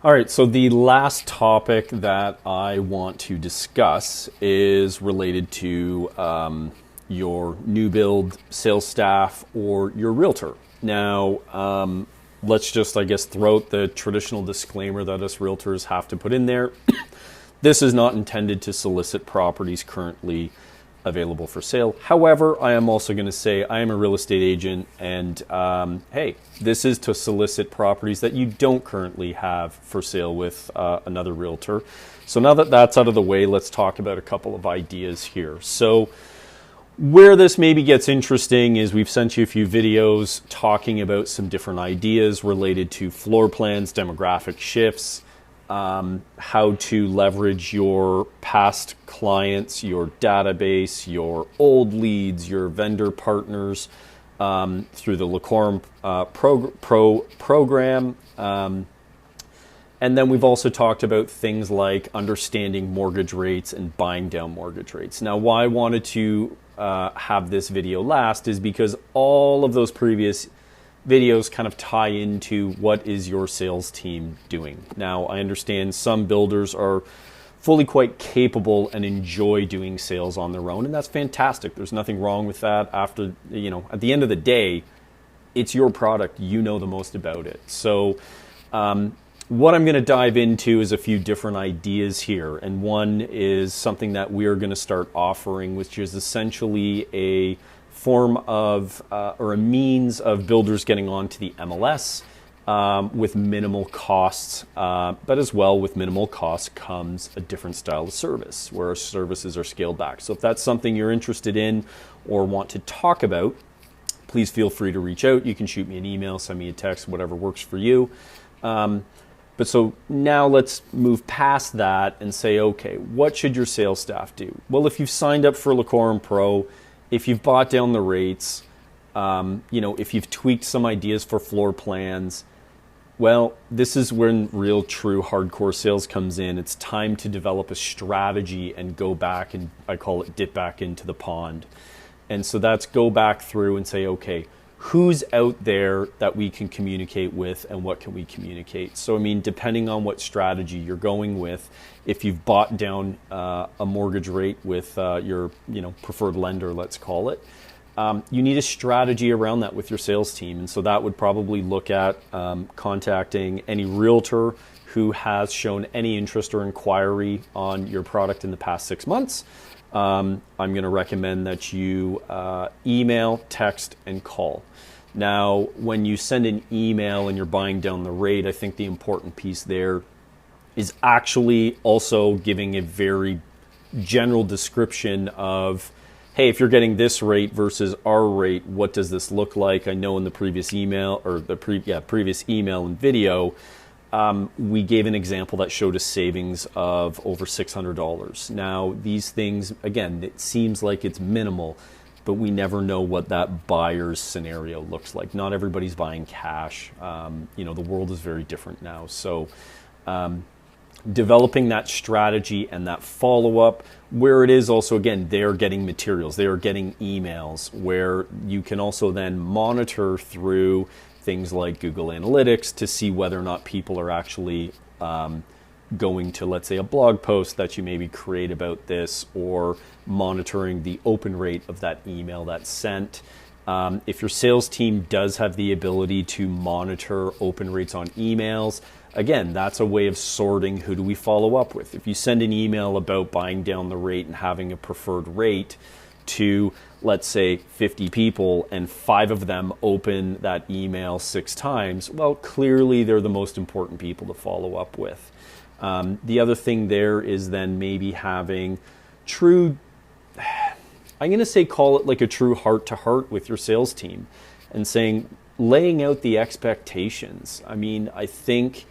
All right, so the last topic that I want to discuss is related to your new build sales staff or your realtor. Now, let's just, I guess, throw out the traditional disclaimer that us realtors have to put in there. This is not intended to solicit properties currently available for sale. However, I am also going to say I am a real estate agent, and hey, this is to solicit properties that you don't currently have for sale with another realtor. So now that that's out of the way, let's talk about a couple of ideas here. So where this maybe gets interesting is we've sent you a few videos talking about some different ideas related to floor plans, demographic shifts, how to leverage your past clients, your database, your old leads, your vendor partners through the Lacorum program. And then we've also talked about things like understanding mortgage rates and buying down mortgage rates. Now, why I wanted to have this video last is because all of those previous videos kind of tie into what is your sales team doing. Now, I understand some builders are fully quite capable and enjoy doing sales on their own, and that's fantastic. There's nothing wrong with that. After, at the end of the day, it's your product. You know the most about it. So what I'm going to dive into is a few different ideas here, and one is something that we're going to start offering, which is essentially a form of or a means of builders getting onto the MLS with minimal costs, but as well with minimal costs comes a different style of service where our services are scaled back. So if that's something you're interested in or want to talk about, please feel free to reach out. You can shoot me an email, send me a text, whatever works for you. But so now let's move past that and say, okay, what should your sales staff do? Well, if you've signed up for Lacorum Pro, if you've bought down the rates, if you've tweaked some ideas for floor plans, well, this is when real, true, hardcore sales comes in. It's time to develop a strategy and go back, and I call it dip back into the pond. And so that's go back through and say, okay, who's out there that we can communicate with and what can we communicate? So, I mean, depending on what strategy you're going with, if you've bought down a mortgage rate with your preferred lender, let's call it, you need a strategy around that with your sales team. And so that would probably look at contacting any realtor who has shown any interest or inquiry on your product in the past 6 months. I'm going to recommend that you email, text, and call. Now, when you send an email and you're buying down the rate, I think the important piece there is actually also giving a very general description of, hey, if you're getting this rate versus our rate, what does this look like? I know in the previous email or the previous email and video, we gave an example that showed a savings of over $600. Now, these things, again, it seems like it's minimal, but we never know what that buyer's scenario looks like. Not everybody's buying cash. The world is very different now. So developing that strategy and that follow-up, where it is also, again, they are getting materials, they are getting emails, where you can also then monitor through things like Google Analytics to see whether or not people are actually going to, let's say, a blog post that you maybe create about this, or monitoring the open rate of that email that's sent. If your sales team does have the ability to monitor open rates on emails, again, that's a way of sorting who do we follow up with. If you send an email about buying down the rate and having a preferred rate to, let's say, 50 people, and 5 of them open that email 6 times, well, clearly they're the most important people to follow up with. The other thing there is then maybe having true, I'm going to say call it like a true heart-to-heart with your sales team and saying, laying out the expectations. I mean, I think,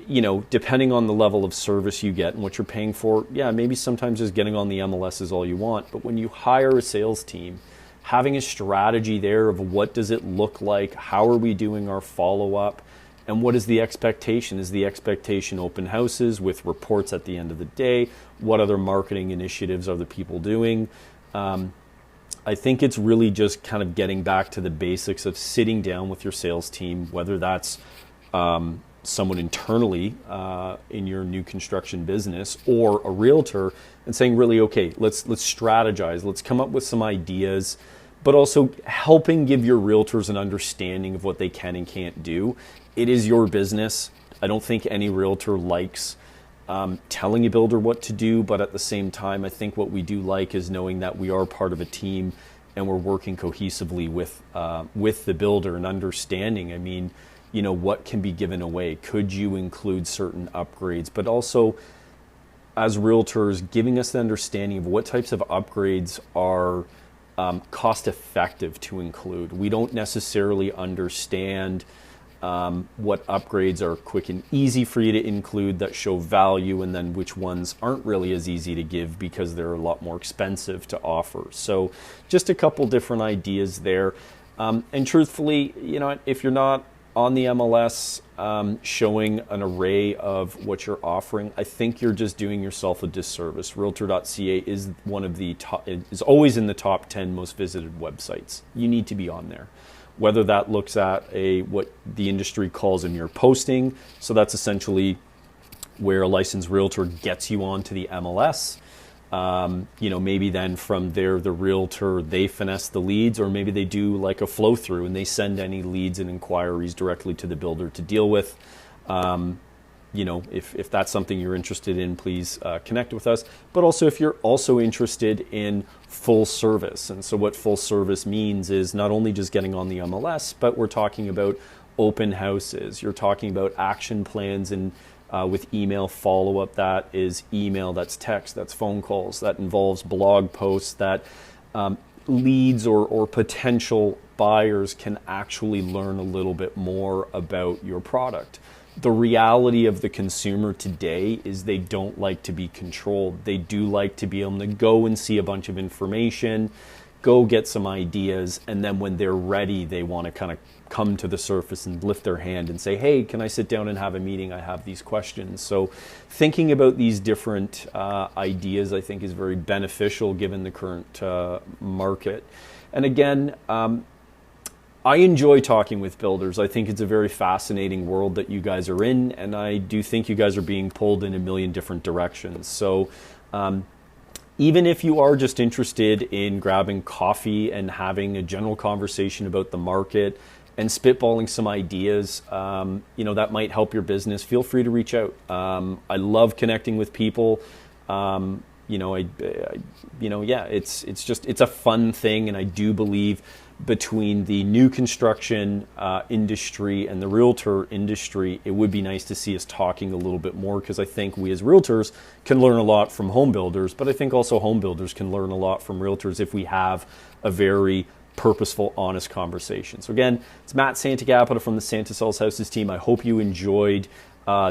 depending on the level of service you get and what you're paying for, yeah, maybe sometimes just getting on the MLS is all you want. But when you hire a sales team, having a strategy there of what does it look like, how are we doing our follow-up, and what is the expectation? Is the expectation open houses with reports at the end of the day? What other marketing initiatives are the people doing? I think it's really just kind of getting back to the basics of sitting down with your sales team, whether that's someone internally in your new construction business or a realtor and saying, really, okay, let's strategize, let's come up with some ideas, but also helping give your realtors an understanding of what they can and can't do. It is your business. I don't think any realtor likes telling a builder what to do, but at the same time, I think what we do like is knowing that we are part of a team and we're working cohesively with the builder and understanding, I mean, you know, what can be given away? Could you include certain upgrades? But also, as realtors, giving us the understanding of what types of upgrades are cost effective to include. We don't necessarily understand what upgrades are quick and easy for you to include that show value, and then which ones aren't really as easy to give because they're a lot more expensive to offer. So just a couple different ideas there. And truthfully, you know, if you're not on the MLS showing an array of what you're offering, I think you're just doing yourself a disservice. Realtor.ca is one of the top, is always in the top 10 most visited websites. You need to be on there. Whether that looks at what the industry calls a mere posting, so that's essentially where a licensed realtor gets you onto the MLS. You know, maybe then from there, the realtor, they finesse the leads, or maybe they do like a flow through and they send any leads and inquiries directly to the builder to deal with. You know, if that's something you're interested in, please connect with us. But also if you're also interested in full service. And so what full service means is not only just getting on the MLS, but we're talking about open houses. You're talking about action plans and with email follow-up. That is email, that's text, that's phone calls, that involves blog posts, that leads or potential buyers can actually learn a little bit more about your product. The reality of the consumer today is they don't like to be controlled. They do like to be able to go and see a bunch of information, go get some ideas, and then when they're ready, they want to kind of come to the surface and lift their hand and say, hey, can I sit down and have a meeting? I have these questions. So thinking about these different ideas, I think, is very beneficial given the current market. And again, I enjoy talking with builders. I think it's a very fascinating world that you guys are in, and I do think you guys are being pulled in a million different directions. So even if you are just interested in grabbing coffee and having a general conversation about the market and spitballing some ideas, you know, that might help your business, feel free to reach out. I love connecting with people. You know, yeah, it's a fun thing, and I do believe between the new construction industry and the realtor industry, it would be nice to see us talking a little bit more, because I think we as realtors can learn a lot from home builders, but I think also home builders can learn a lot from realtors if we have a very purposeful, honest conversation. So again, it's Matt Santacapita from the Santa Sells Houses team. I hope you enjoyed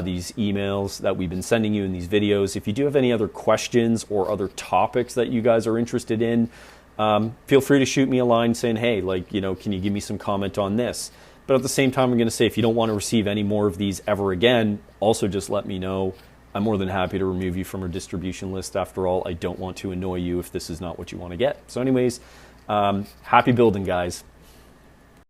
these emails that we've been sending you in these videos. If you do have any other questions or other topics that you guys are interested in, feel free to shoot me a line saying, hey, like, you know, can you give me some comment on this? But at the same time, I'm going to say, if you don't want to receive any more of these ever again, also just let me know. I'm more than happy to remove you from our distribution list. After all, I don't want to annoy you if this is not what you want to get. So anyways, happy building, guys.